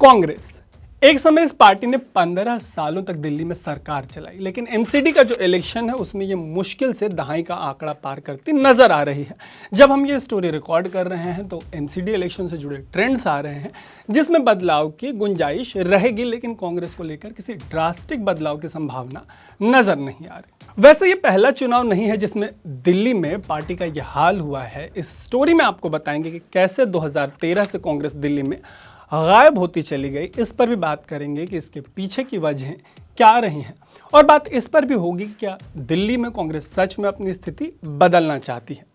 कांग्रेस एक समय इस पार्टी ने 15 सालों तक दिल्ली में सरकार चलाई, लेकिन एमसीडी का जो इलेक्शन है उसमें ये मुश्किल से दहाई का आंकड़ा पार करती नजर आ रही है। जब हम ये स्टोरी रिकॉर्ड कर रहे हैं तो एमसीडी इलेक्शन से जुड़े ट्रेंड्स आ रहे हैं जिसमें बदलाव की गुंजाइश रहेगी, लेकिन कांग्रेस को लेकर किसी ड्रास्टिक बदलाव की संभावना नजर नहीं आ रही। वैसे ये पहला चुनाव नहीं है जिसमें दिल्ली में पार्टी का यह हाल हुआ है। इस स्टोरी में आपको बताएंगे कि कैसे 2013 से कांग्रेस दिल्ली में गायब होती चली गई। इस पर भी बात करेंगे कि इसके पीछे की वजहें क्या रही हैं, और बात इस पर भी होगी कि क्या दिल्ली में कांग्रेस सच में अपनी स्थिति बदलना चाहती है।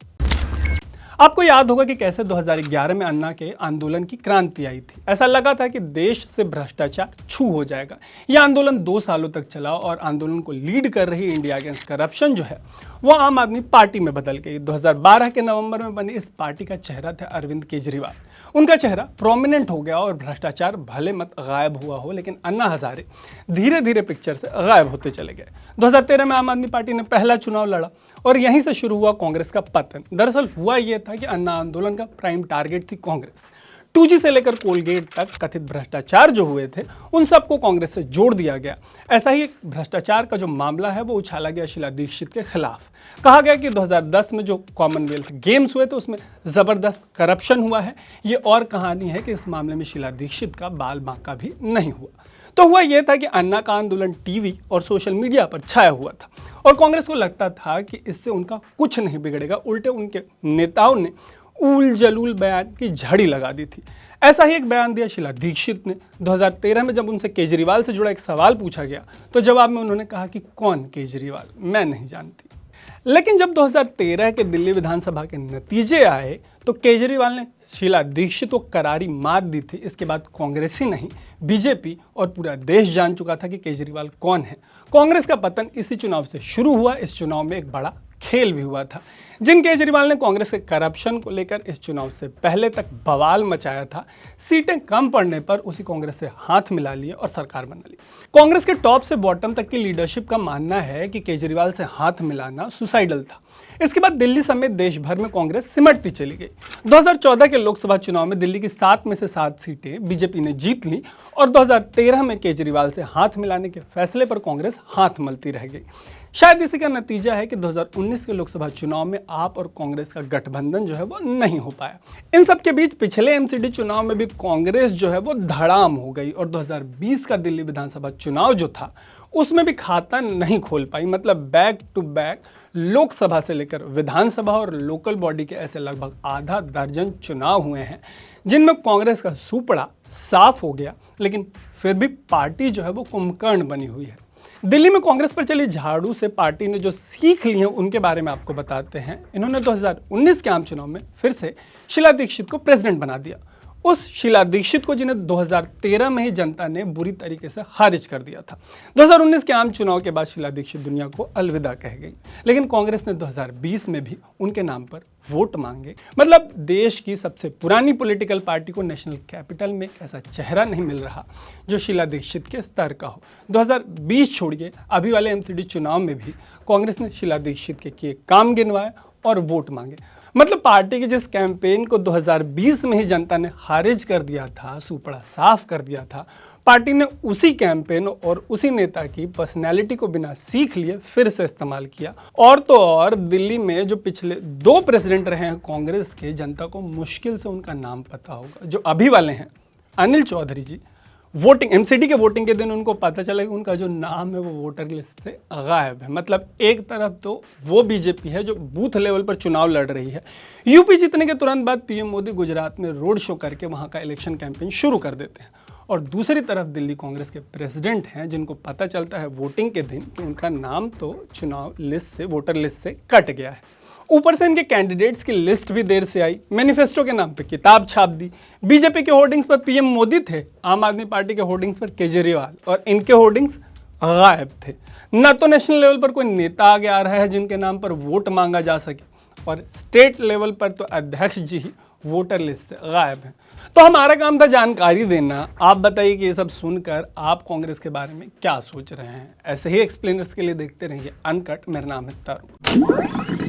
आपको याद होगा कि कैसे 2011 में अन्ना के आंदोलन की क्रांति आई थी। ऐसा लगा था कि देश से भ्रष्टाचार छू हो जाएगा। यह आंदोलन 2 सालों तक चला और आंदोलन को लीड कर रही इंडिया अगेंस्ट करप्शन जो है वो आम आदमी पार्टी में बदल गई। 2012 के नवंबर में बनी इस पार्टी का चेहरा था अरविंद केजरीवाल। उनका चेहरा प्रोमिनेंट हो गया और भ्रष्टाचार भले मत गायब हुआ हो, लेकिन अन्ना हजारे धीरे धीरे पिक्चर से गायब होते चले गए। 2013 में आम आदमी पार्टी ने पहला चुनाव लड़ा और यहीं से शुरू हुआ कांग्रेस का पतन। दरअसल हुआ यह था कि अन्ना आंदोलन का प्राइम टारगेट थी कांग्रेस। 2G से लेकर कोलगेट तक कथित भ्रष्टाचार जो हुए थे उन सबको कांग्रेस से जोड़ दिया गया। ऐसा ही एक भ्रष्टाचार का जो मामला है वो उछाला गया शीला दीक्षित के खिलाफ। कहा गया कि 2010 में जो कॉमनवेल्थ गेम्स हुए थे उसमें जबरदस्त करप्शन हुआ है। ये और कहानी है कि इस मामले में शीला दीक्षित का बाल बांका भी नहीं हुआ। तो हुआ यह था कि अन्ना का आंदोलन टीवी और सोशल मीडिया पर छाया हुआ था और कांग्रेस को लगता था कि इससे उनका कुछ नहीं बिगड़ेगा। उल्टे उनके नेताओं ने उल जलूल बयान की झड़ी लगा दी थी। ऐसा ही एक बयान दिया शीला दीक्षित ने 2013 में। जब उनसे केजरीवाल से जुड़ा एक सवाल पूछा गया तो जवाब में उन्होंने कहा कि कौन केजरीवाल, मैं नहीं जानती। लेकिन जब 2013 के दिल्ली विधानसभा के नतीजे आए तो केजरीवाल ने शीला दीक्षित को करारी मात दी थी। इसके बाद कांग्रेस ही नहीं, बीजेपी और पूरा देश जान चुका था कि केजरीवाल कौन है। कांग्रेस का पतन इसी चुनाव से शुरू हुआ। इस चुनाव में एक बड़ा खेल भी हुआ था। जिन केजरीवाल ने कांग्रेस के करप्शन को लेकर इस चुनाव से पहले तक बवाल मचाया था, सीटें कम पड़ने पर उसी कांग्रेस से हाथ मिला लिए और सरकार बना ली। कांग्रेस के टॉप से बॉटम तक की लीडरशिप का मानना है कि केजरीवाल से हाथ मिलाना सुसाइडल था। इसके बाद दिल्ली समेत देश भर में कांग्रेस सिमटती चली गई। 2014 के लोकसभा चुनाव में दिल्ली की 7 में से 7 सीटें बीजेपी ने जीत ली और 2013 में केजरीवाल से हाथ मिलाने के फैसले पर कांग्रेस हाथ मलती रह गई। शायद इसी का नतीजा है कि 2019 के लोकसभा चुनाव में आप और कांग्रेस का गठबंधन जो है वो नहीं हो पाया। इन सब के बीच पिछले एमसीडी चुनाव में भी कांग्रेस जो है वो धड़ाम हो गई और 2020 का दिल्ली विधानसभा चुनाव जो था उसमें भी खाता नहीं खोल पाई। मतलब बैक टू बैक लोकसभा से लेकर विधानसभा और लोकल बॉडी के ऐसे लगभग आधा दर्जन चुनाव हुए हैं जिनमें कांग्रेस का सुपड़ा साफ हो गया, लेकिन फिर भी पार्टी जो है वो कुंभकर्ण बनी हुई है। दिल्ली में कांग्रेस पर चली झाड़ू से पार्टी ने जो सीख ली है उनके बारे में आपको बताते हैं। इन्होंने 2019 के आम चुनाव में फिर से शीला दीक्षित को प्रेसिडेंट बना दिया। उस शीला दीक्षित को जिन्हें 2013 में ही जनता ने बुरी तरीके से खारिज कर दिया था। 2019 के आम चुनाव के बाद शीला दीक्षित दुनिया को अलविदा कह गई, लेकिन कांग्रेस ने 2020 में भी उनके नाम पर वोट मांगे। मतलब देश की सबसे पुरानी पॉलिटिकल पार्टी को नेशनल कैपिटल में ऐसा चेहरा नहीं मिल रहा जो शीला दीक्षित के स्तर का हो। 2020 छोड़िए, अभी वाले एमसीडी चुनाव में भी कांग्रेस ने शीला दीक्षित के किए काम गिनवाए और वोट मांगे। मतलब पार्टी के जिस कैंपेन को 2020 में ही जनता ने खारिज कर दिया था, सुपड़ा साफ कर दिया था, पार्टी ने उसी कैंपेन और उसी नेता की पर्सनैलिटी को बिना सीख लिए फिर से इस्तेमाल किया। और तो और दिल्ली में जो पिछले 2 प्रेसिडेंट रहे हैं कांग्रेस के, जनता को मुश्किल से उनका नाम पता होगा। जो अभी वाले हैं अनिल चौधरी जी, वोटिंग एमसीडी के वोटिंग के दिन उनको पता चला कि उनका जो नाम है वो वोटर लिस्ट से गायब है। मतलब एक तरफ तो वो बीजेपी है जो बूथ लेवल पर चुनाव लड़ रही है। यूपी जीतने के तुरंत बाद पीएम मोदी गुजरात में रोड शो करके वहां का इलेक्शन कैंपेन शुरू कर देते हैं, और दूसरी तरफ दिल्ली कांग्रेस के प्रेसिडेंट हैं जिनको पता चलता है वोटिंग के दिन कि उनका नाम तो चुनाव लिस्ट से, वोटर लिस्ट से कट गया है। ऊपर से इनके कैंडिडेट्स की लिस्ट भी देर से आई। मैनिफेस्टो के नाम पे किताब छाप दी। बीजेपी के होर्डिंग्स पर पीएम मोदी थे, आम आदमी पार्टी के होर्डिंग्स पर केजरीवाल, और इनके होर्डिंग्स गायब थे। न तो नेशनल लेवल पर कोई नेता आगे आ रहा है जिनके नाम पर वोट मांगा जा सके, और स्टेट लेवल पर तो अध्यक्ष जी ही वोटर लिस्ट से गायब हैं। तो हमारा काम था जानकारी देना। आप बताइए कि ये सब सुनकर आप कांग्रेस के बारे में क्या सोच रहे हैं। ऐसे ही एक्सप्लेनर्स के लिए देखते रहिए अनकट। मेरा नाम है तरुण।